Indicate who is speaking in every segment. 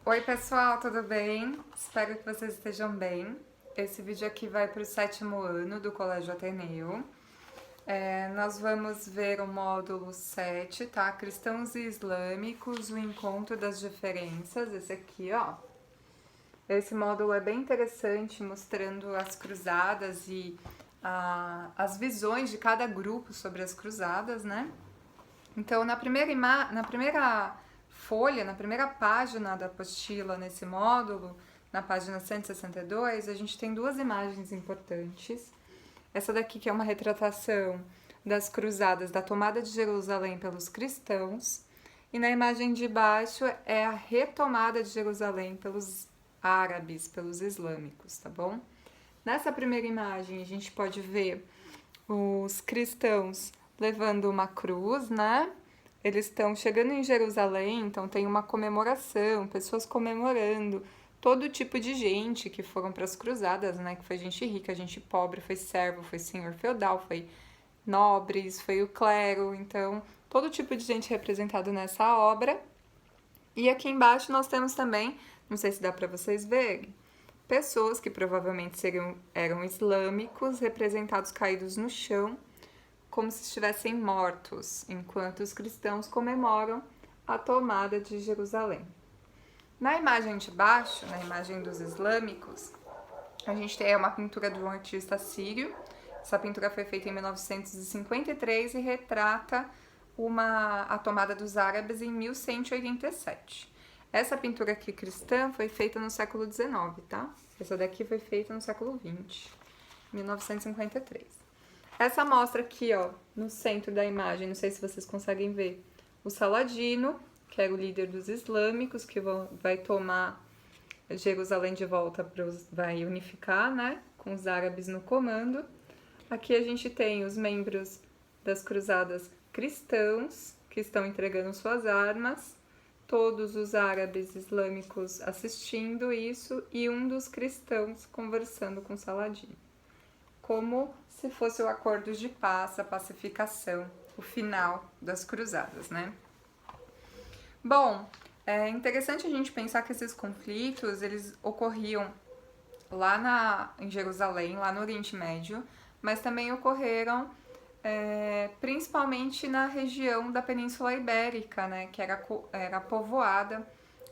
Speaker 1: Oi pessoal, tudo bem? Espero que vocês estejam bem. Esse vídeo aqui vai para o 7º ano do Colégio Ateneu. Nós vamos ver o módulo 7, tá? Cristãos e Islâmicos, o encontro das diferenças. Esse aqui, ó. Esse módulo é bem interessante, mostrando as cruzadas e as visões de cada grupo sobre as cruzadas, né? Então, na primeira folha, na primeira página da apostila nesse módulo, na página 162, a gente tem duas imagens importantes. Essa daqui que é uma retratação das cruzadas, da tomada de Jerusalém pelos cristãos, e na imagem de baixo é a retomada de Jerusalém pelos árabes, pelos islâmicos, tá bom? Nessa primeira imagem a gente pode ver os cristãos levando uma cruz, né? Eles estão chegando em Jerusalém, então tem uma comemoração, pessoas comemorando, todo tipo de gente que foram para as cruzadas, né? Que foi gente rica, gente pobre, foi servo, foi senhor feudal, foi nobres, foi o clero, então todo tipo de gente representado nessa obra. E aqui embaixo nós temos também, não sei se dá para vocês verem, pessoas que provavelmente eram islâmicos, representados caídos no chão, como se estivessem mortos, enquanto os cristãos comemoram a tomada de Jerusalém. Na imagem de baixo, na imagem dos islâmicos, a gente tem uma pintura de um artista sírio. Essa pintura foi feita em 1953 e retrata a tomada dos árabes em 1187. Essa pintura aqui cristã foi feita no século XIX, tá? Essa daqui foi feita no século XX, 1953. Essa mostra aqui, ó, no centro da imagem, não sei se vocês conseguem ver, o Saladino, que era o líder dos islâmicos, que vai tomar Jerusalém de volta, vai unificar, né, com os árabes no comando. Aqui a gente tem os membros das cruzadas cristãos, que estão entregando suas armas, todos os árabes islâmicos assistindo isso e um dos cristãos conversando com Saladino. Como se fosse o acordo de paz, a pacificação, o final das cruzadas, né? Bom, é interessante a gente pensar que esses conflitos, eles ocorriam lá em Jerusalém, lá no Oriente Médio, mas também ocorreram principalmente na região da Península Ibérica, né, que era povoada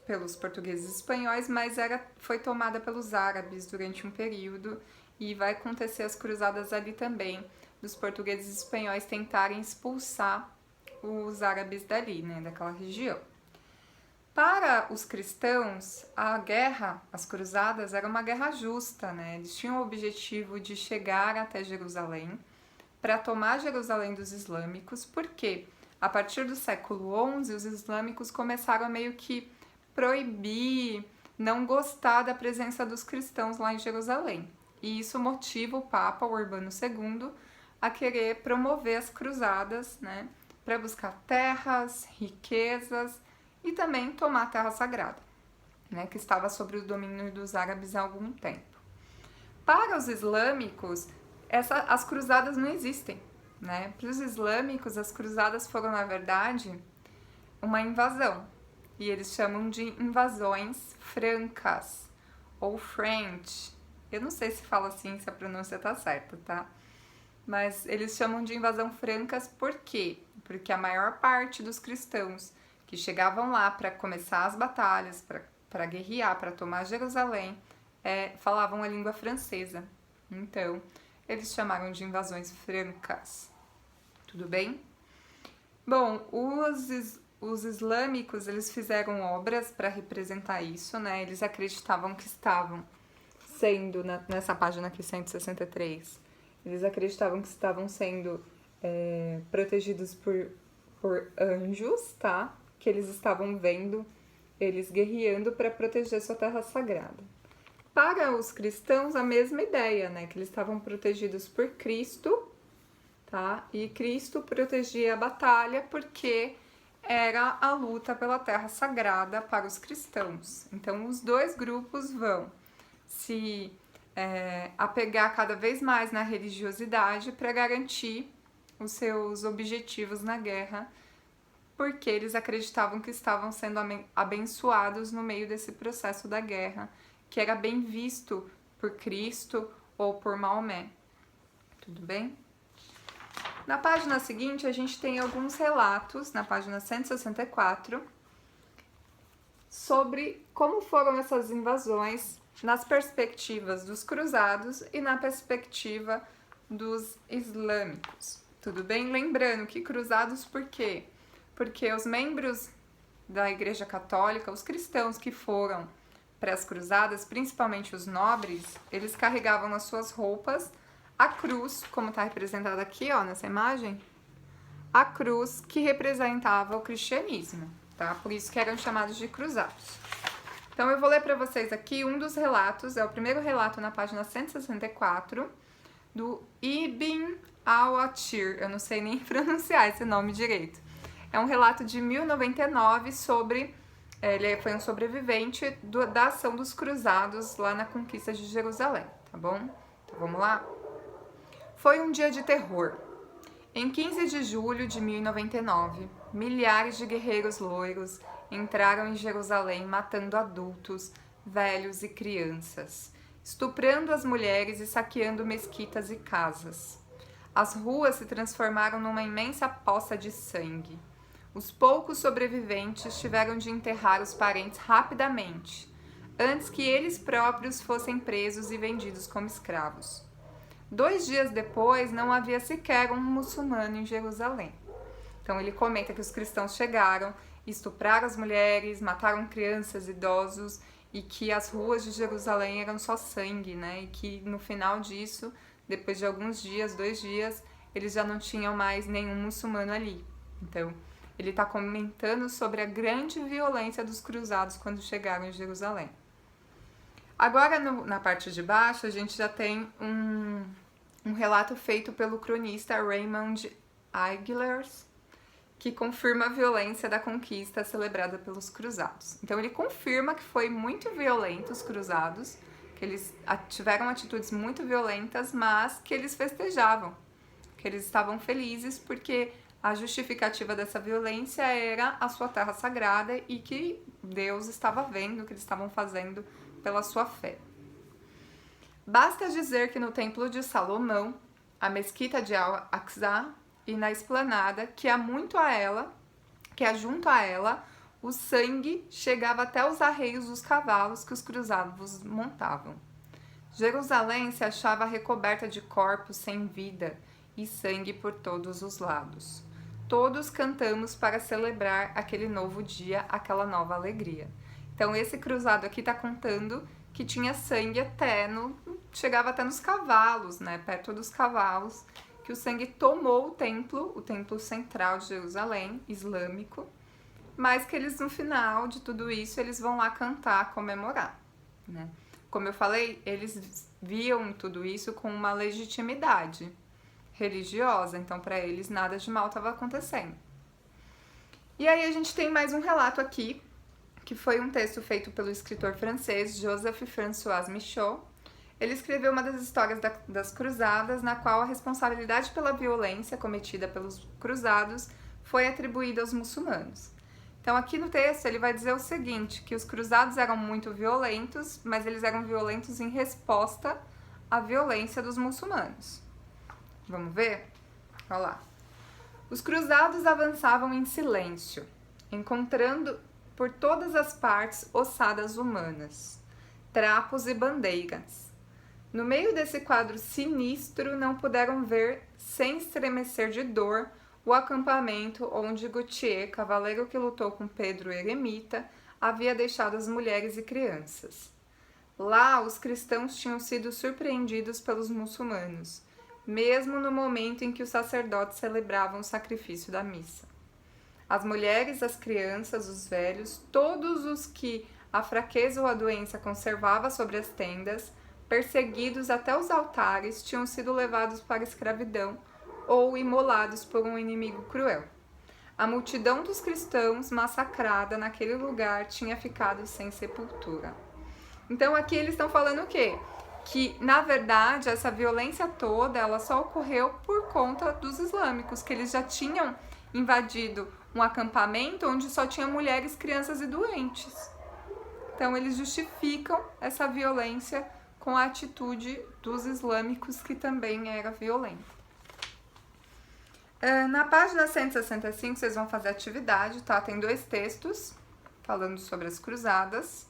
Speaker 1: pelos portugueses e espanhóis, mas foi tomada pelos árabes durante um período, e vai acontecer as cruzadas ali também, dos portugueses e espanhóis tentarem expulsar os árabes dali, né, daquela região. Para os cristãos, a guerra, as cruzadas, era uma guerra justa, né? Eles tinham o objetivo de chegar até Jerusalém para tomar Jerusalém dos islâmicos, porque a partir do século XI os islâmicos começaram a meio que proibir, não gostar da presença dos cristãos lá em Jerusalém. E isso motiva o Papa Urbano II a querer promover as cruzadas, né, para buscar terras, riquezas e também tomar a terra sagrada, né, que estava sob o domínio dos árabes há algum tempo. Para os islâmicos, as cruzadas não existem, né? Para os islâmicos, as cruzadas foram, na verdade, uma invasão. E eles chamam de invasões francas, ou French. Eu não sei se fala assim, se a pronúncia tá certa, tá? Mas eles chamam de invasão francas por quê? Porque a maior parte dos cristãos que chegavam lá para começar as batalhas, para guerrear, para tomar Jerusalém, falavam a língua francesa. Então, eles chamaram de invasões francas. Tudo bem? Bom, os islâmicos, eles fizeram obras para representar isso, né? Eles acreditavam que estavam sendo, nessa página aqui, 163, eles acreditavam que estavam sendo protegidos por anjos, tá? Que eles estavam vendo eles guerreando para proteger sua terra sagrada. Para os cristãos, a mesma ideia, né? Que eles estavam protegidos por Cristo, tá? E Cristo protegia a batalha porque era a luta pela terra sagrada para os cristãos. Então, os dois grupos vão se apegar cada vez mais na religiosidade para garantir os seus objetivos na guerra porque eles acreditavam que estavam sendo abençoados no meio desse processo da guerra, que era bem visto por Cristo ou por Maomé. Tudo bem? Na página seguinte, a gente tem alguns relatos, na página 164, sobre como foram essas invasões nas perspectivas dos cruzados e na perspectiva dos islâmicos. Tudo bem? Lembrando que cruzados por quê? Porque os membros da Igreja Católica, os cristãos que foram para as cruzadas, principalmente os nobres, eles carregavam nas suas roupas a cruz, como está representada aqui, ó, nessa imagem, a cruz que representava o cristianismo, tá? Por isso que eram chamados de cruzados. Então eu vou ler para vocês aqui um dos relatos, é o primeiro relato na página 164, do Ibn al-Athir, eu não sei nem pronunciar esse nome direito. É um relato de 1099 sobre, ele foi um sobrevivente da ação dos cruzados lá na conquista de Jerusalém, tá bom? Então vamos lá? Foi um dia de terror. Em 15 de julho de 1099, milhares de guerreiros loiros entraram em Jerusalém matando adultos, velhos e crianças, estuprando as mulheres e saqueando mesquitas e casas. As ruas se transformaram numa imensa poça de sangue. Os poucos sobreviventes tiveram de enterrar os parentes rapidamente, antes que eles próprios fossem presos e vendidos como escravos. 2 dias depois, não havia sequer um muçulmano em Jerusalém. Então ele comenta que os cristãos chegaram, estupraram as mulheres, mataram crianças, idosos, e que as ruas de Jerusalém eram só sangue, né? E que no final disso, depois de alguns dias, 2 dias, eles já não tinham mais nenhum muçulmano ali. Então, ele está comentando sobre a grande violência dos cruzados quando chegaram em Jerusalém. Agora, na parte de baixo, a gente já tem um relato feito pelo cronista Raymond Aguilers, que confirma a violência da conquista celebrada pelos cruzados. Então ele confirma que foi muito violento os cruzados, que eles tiveram atitudes muito violentas, mas que eles festejavam, que eles estavam felizes porque a justificativa dessa violência era a sua terra sagrada e que Deus estava vendo o que eles estavam fazendo pela sua fé. Basta dizer que no Templo de Salomão, a mesquita de Al-Aqsa e na esplanada, que há junto a ela, o sangue chegava até os arreios dos cavalos que os cruzados montavam. Jerusalém se achava recoberta de corpos sem vida e sangue por todos os lados. Todos cantamos para celebrar aquele novo dia, aquela nova alegria. Então esse cruzado aqui está contando que tinha sangue chegava até nos cavalos, né, perto dos cavalos, que o sangue tomou o templo central de Jerusalém, islâmico, mas que eles no final de tudo isso, eles vão lá cantar, comemorar, né? Como eu falei, eles viam tudo isso com uma legitimidade religiosa, então para eles nada de mal estava acontecendo. E aí a gente tem mais um relato aqui, que foi um texto feito pelo escritor francês Joseph François Michaud. Ele escreveu uma das histórias das cruzadas, na qual a responsabilidade pela violência cometida pelos cruzados foi atribuída aos muçulmanos. Então aqui no texto ele vai dizer o seguinte, que os cruzados eram muito violentos, mas eles eram violentos em resposta à violência dos muçulmanos. Vamos ver? Olha lá. Os cruzados avançavam em silêncio, encontrando por todas as partes ossadas humanas, trapos e bandeiras. No meio desse quadro sinistro, não puderam ver, sem estremecer de dor, o acampamento onde Gautier, cavaleiro que lutou com Pedro Eremita, havia deixado as mulheres e crianças. Lá, os cristãos tinham sido surpreendidos pelos muçulmanos, mesmo no momento em que os sacerdotes celebravam o sacrifício da missa. As mulheres, as crianças, os velhos, todos os que a fraqueza ou a doença conservava sobre as tendas, perseguidos até os altares, tinham sido levados para a escravidão ou imolados por um inimigo cruel. A multidão dos cristãos massacrada naquele lugar tinha ficado sem sepultura. Então aqui eles estão falando o quê? Que, na verdade, essa violência toda, ela só ocorreu por conta dos islâmicos, que eles já tinham invadido um acampamento onde só tinha mulheres, crianças e doentes. Então eles justificam essa violência com a atitude dos islâmicos, que também era violenta. Na página 165 vocês vão fazer atividade, tá? Tem 2 textos falando sobre as cruzadas.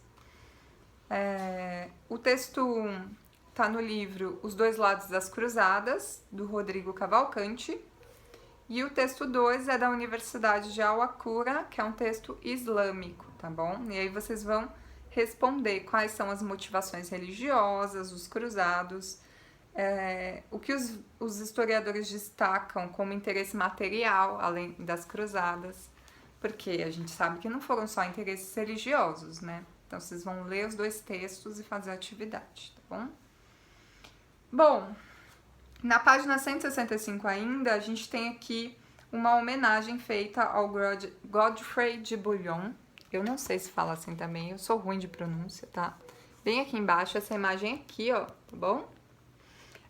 Speaker 1: O texto 1 tá no livro Os Dois Lados das Cruzadas, do Rodrigo Cavalcante. E o texto 2 é da Universidade de Al-Aqura, que é um texto islâmico, tá bom? E aí vocês vão responder quais são as motivações religiosas, os cruzados, o que os historiadores destacam como interesse material, além das cruzadas, porque a gente sabe que não foram só interesses religiosos, né? Então vocês vão ler os 2 textos e fazer a atividade, tá bom? Bom, na página 165 ainda, a gente tem aqui uma homenagem feita ao Godfrey de Bouillon. Eu não sei se fala assim também, eu sou ruim de pronúncia, tá? Bem aqui embaixo, essa imagem aqui, ó, tá bom?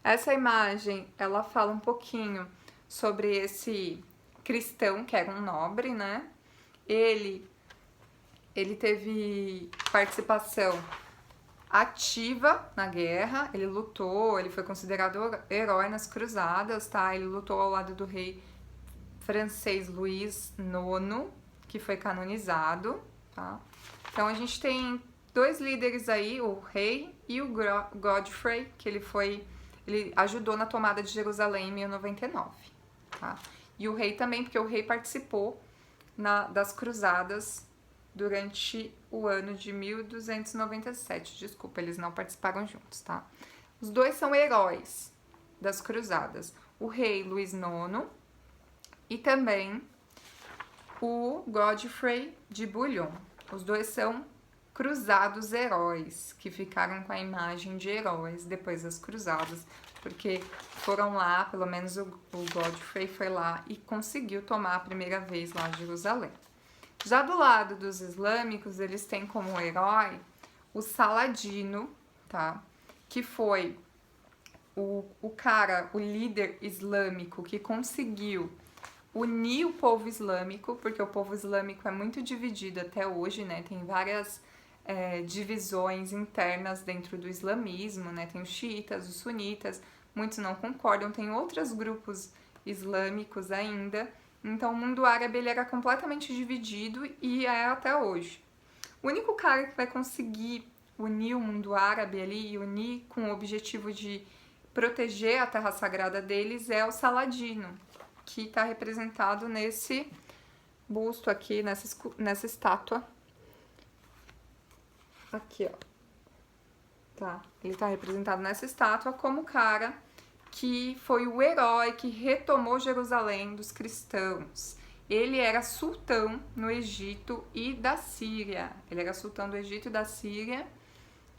Speaker 1: Essa imagem, ela fala um pouquinho sobre esse cristão, que era um nobre, né? Ele teve participação ativa na guerra, ele lutou, ele foi considerado herói nas cruzadas, tá? Ele lutou ao lado do rei francês Luís IX, que foi canonizado, tá? Então a gente tem 2 líderes aí, o rei e o Godfrey, que ele ajudou na tomada de Jerusalém em 1099, tá? E o rei também, porque o rei participou das cruzadas durante o ano de 1297. Desculpa, eles não participaram juntos, tá? Os 2 são heróis das cruzadas. O rei Luís IX e também o Godfrey de Bouillon. Os 2 são cruzados heróis, que ficaram com a imagem de heróis depois das cruzadas, porque foram lá, pelo menos o Godfrey foi lá e conseguiu tomar a primeira vez lá Jerusalém. Já do lado dos islâmicos, eles têm como herói o Saladino, tá? Que foi o líder islâmico que conseguiu unir o povo islâmico, porque o povo islâmico é muito dividido até hoje, né? Tem várias divisões internas dentro do islamismo, né? Tem os xiitas, os sunitas, muitos não concordam, tem outros grupos islâmicos ainda. Então o mundo árabe ele era completamente dividido e é até hoje. O único cara que vai conseguir unir o mundo árabe ali e unir com o objetivo de proteger a terra sagrada deles é o Saladino, que está representado nesse busto aqui, nessa estátua. Aqui, ó. Tá? Ele está representado nessa estátua como o cara que foi o herói que retomou Jerusalém dos cristãos. Ele era sultão no Egito e da Síria. Ele era sultão do Egito e da Síria.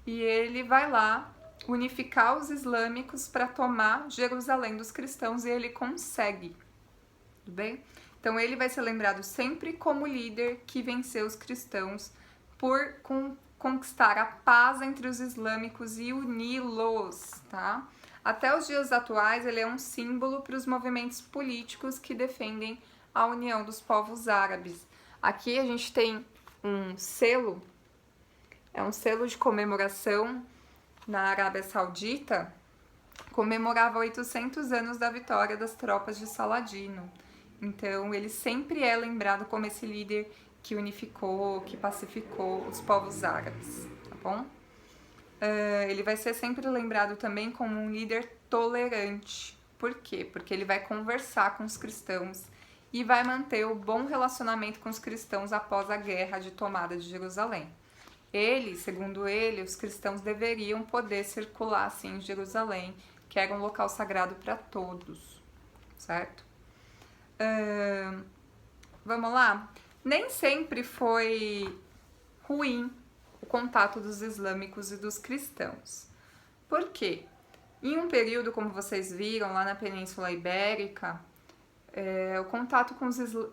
Speaker 1: E ele vai lá unificar os islâmicos para tomar Jerusalém dos cristãos e ele consegue. Tudo bem? Então ele vai ser lembrado sempre como líder que venceu os cristãos por conquistar a paz entre os islâmicos e uni-los, tá? Até os dias atuais, ele é um símbolo para os movimentos políticos que defendem a união dos povos árabes. Aqui a gente tem um selo, é um selo de comemoração na Arábia Saudita, comemorava 800 anos da vitória das tropas de Saladino. Então, ele sempre é lembrado como esse líder que unificou, que pacificou os povos árabes, tá bom? Ele vai ser sempre lembrado também como um líder tolerante. Por quê? Porque ele vai conversar com os cristãos e vai manter o bom relacionamento com os cristãos após a guerra de tomada de Jerusalém. Segundo ele, os cristãos deveriam poder circular assim em Jerusalém, que era um local sagrado para todos, certo? Vamos lá? Nem sempre foi ruim o contato dos islâmicos e dos cristãos. Por quê? Em um período, como vocês viram, lá na Península Ibérica, o contato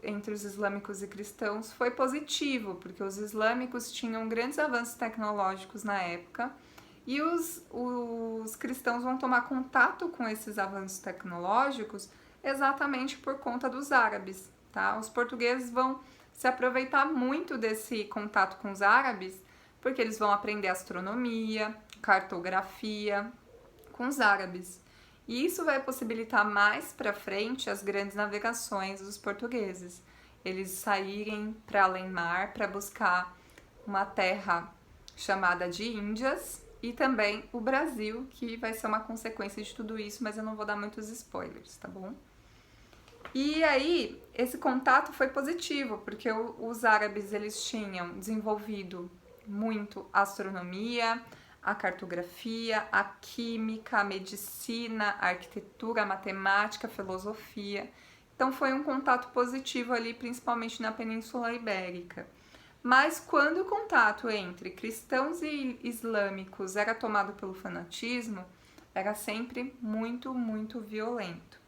Speaker 1: entre os islâmicos e cristãos foi positivo, porque os islâmicos tinham grandes avanços tecnológicos na época e os cristãos vão tomar contato com esses avanços tecnológicos exatamente por conta dos árabes, tá? Os portugueses vão se aproveitar muito desse contato com os árabes, porque eles vão aprender astronomia, cartografia com os árabes. E isso vai possibilitar mais para frente as grandes navegações dos portugueses. Eles saírem para além-mar para buscar uma terra chamada de Índias e também o Brasil, que vai ser uma consequência de tudo isso, mas eu não vou dar muitos spoilers, tá bom? E aí, esse contato foi positivo, porque os árabes eles tinham desenvolvido muito a astronomia, a cartografia, a química, a medicina, a arquitetura, a matemática, a filosofia. Então foi um contato positivo ali, principalmente na Península Ibérica. Mas quando o contato entre cristãos e islâmicos era tomado pelo fanatismo, era sempre muito, muito violento.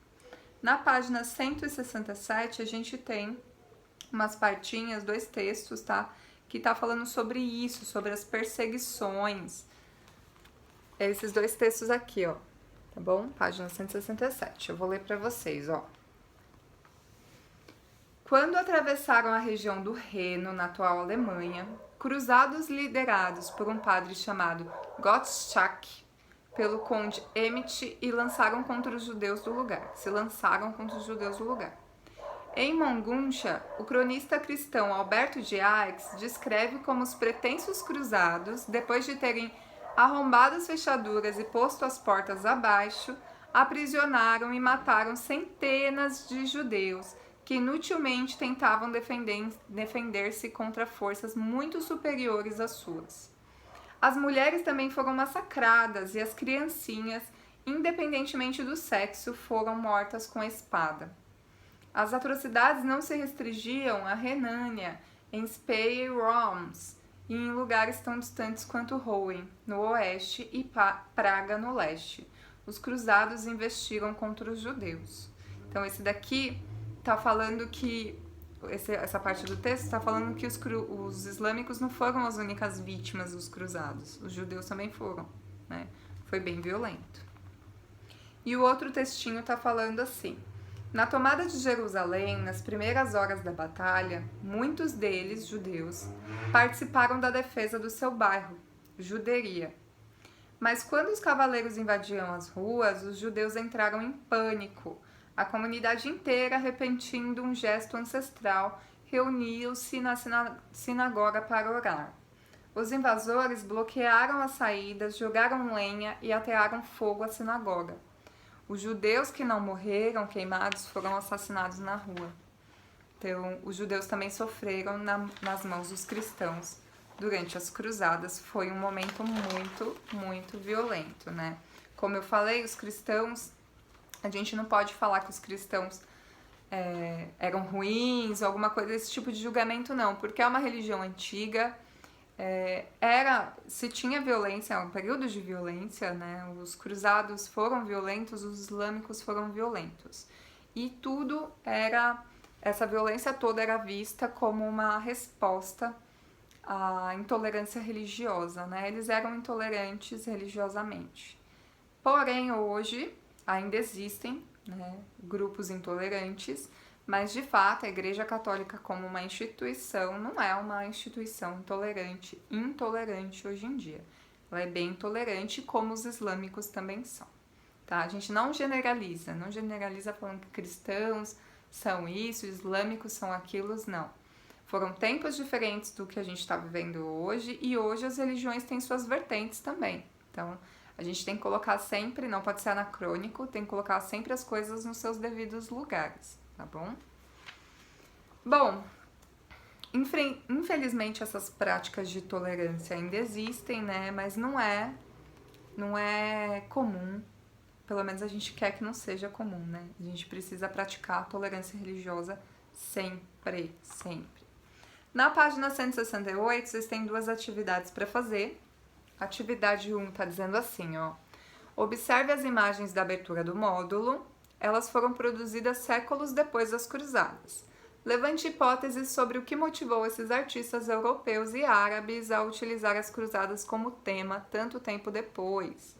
Speaker 1: Na página 167 a gente tem umas partinhas, 2 textos, tá? Que tá falando sobre isso, sobre as perseguições. Esses 2 textos aqui, ó, tá bom? Página 167. Eu vou ler para vocês, ó. Quando atravessaram a região do Reno, na atual Alemanha, cruzados liderados por um padre chamado Gottschalk, pelo conde Emmet, e se lançaram contra os judeus do lugar. Em Moguntia, o cronista cristão Alberto de Aix descreve como os pretensos cruzados, depois de terem arrombado as fechaduras e posto as portas abaixo, aprisionaram e mataram centenas de judeus que inutilmente tentavam defender-se contra forças muito superiores às suas. As mulheres também foram massacradas e as criancinhas, independentemente do sexo, foram mortas com a espada. As atrocidades não se restringiam à Renânia, em Speyer e Worms, e em lugares tão distantes quanto Rouen, no oeste, e Praga, no leste. Os cruzados investiram contra os judeus. Então esse daqui está falando que, essa parte do texto está falando que os islâmicos não foram as únicas vítimas dos cruzados, os judeus também foram, né? Foi bem violento. E o outro textinho está falando assim: na tomada de Jerusalém, nas primeiras horas da batalha, muitos deles, judeus, participaram da defesa do seu bairro, Juderia. Mas quando os cavaleiros invadiam as ruas, os judeus entraram em pânico. A comunidade inteira, repetindo um gesto ancestral, reuniu-se na sinagoga para orar. Os invasores bloquearam as saídas, jogaram lenha e atearam fogo à sinagoga. Os judeus que não morreram queimados foram assassinados na rua. Então, os judeus também sofreram nas mãos dos cristãos durante as cruzadas. Foi um momento muito, muito violento, né? Como eu falei, os cristãos... A gente não pode falar que os cristãos eram ruins ou alguma coisa desse tipo de julgamento, não. Porque é uma religião antiga, se tinha violência, é um período de violência, né? Os cruzados foram violentos, os islâmicos foram violentos. E essa violência toda era vista como uma resposta à intolerância religiosa, né? Eles eram intolerantes religiosamente. Porém, hoje... ainda existem, né, grupos intolerantes, mas de fato a Igreja Católica como uma instituição não é uma instituição intolerante hoje em dia. Ela é bem intolerante, como os islâmicos também são. Tá? A gente não generaliza falando que cristãos são isso, islâmicos são aquilo, não. Foram tempos diferentes do que a gente está vivendo hoje, e hoje as religiões têm suas vertentes também. Então, a gente tem que colocar sempre, não pode ser anacrônico, tem que colocar sempre as coisas nos seus devidos lugares, tá bom? Bom, infelizmente essas práticas de tolerância ainda existem, né? Mas não é comum, pelo menos a gente quer que não seja comum, né? A gente precisa praticar a tolerância religiosa sempre. Na página 168, vocês têm 2 atividades para fazer. Atividade 1 está dizendo assim, ó: observe as imagens da abertura do módulo, elas foram produzidas séculos depois das cruzadas. Levante hipóteses sobre o que motivou esses artistas europeus e árabes a utilizar as cruzadas como tema tanto tempo depois.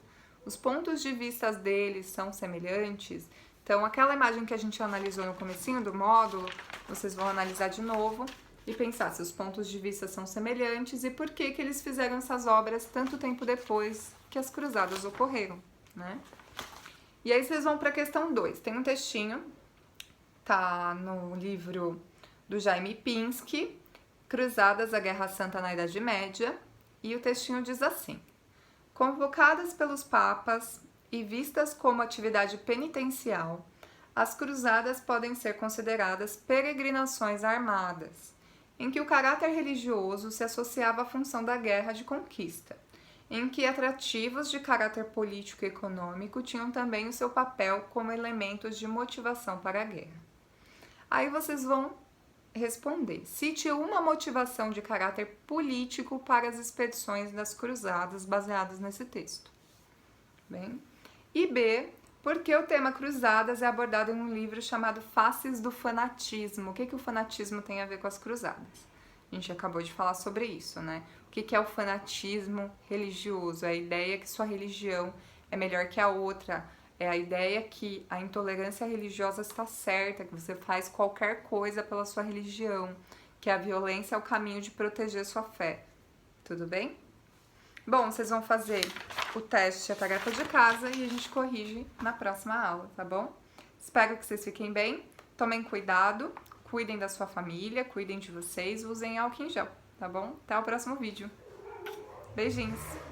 Speaker 1: Os pontos de vista deles são semelhantes? Então, aquela imagem que a gente analisou no comecinho do módulo, vocês vão analisar de novo e pensar se os pontos de vista são semelhantes e por que eles fizeram essas obras tanto tempo depois que as cruzadas ocorreram, né? E aí vocês vão para a questão 2. Tem um textinho, tá no livro do Jaime Pinsky, Cruzadas, a Guerra Santa na Idade Média, e o textinho diz assim: convocadas pelos papas e vistas como atividade penitencial, as cruzadas podem ser consideradas peregrinações armadas, em que o caráter religioso se associava à função da guerra de conquista, em que atrativos de caráter político e econômico tinham também o seu papel como elementos de motivação para a guerra. Aí vocês vão responder. Cite uma motivação de caráter político para as expedições das cruzadas baseadas nesse texto. Bem? E B, porque o tema cruzadas é abordado em um livro chamado Faces do Fanatismo. O que o fanatismo tem a ver com as cruzadas? A gente acabou de falar sobre isso, né? O que é o fanatismo religioso? É a ideia que sua religião é melhor que a outra. É a ideia que a intolerância religiosa está certa, que você faz qualquer coisa pela sua religião, que a violência é o caminho de proteger sua fé. Tudo bem? Bom, vocês vão fazer o teste, a tarefa de casa, e a gente corrige na próxima aula, tá bom? Espero que vocês fiquem bem, tomem cuidado, cuidem da sua família, cuidem de vocês, usem álcool em gel, tá bom? Até o próximo vídeo. Beijinhos!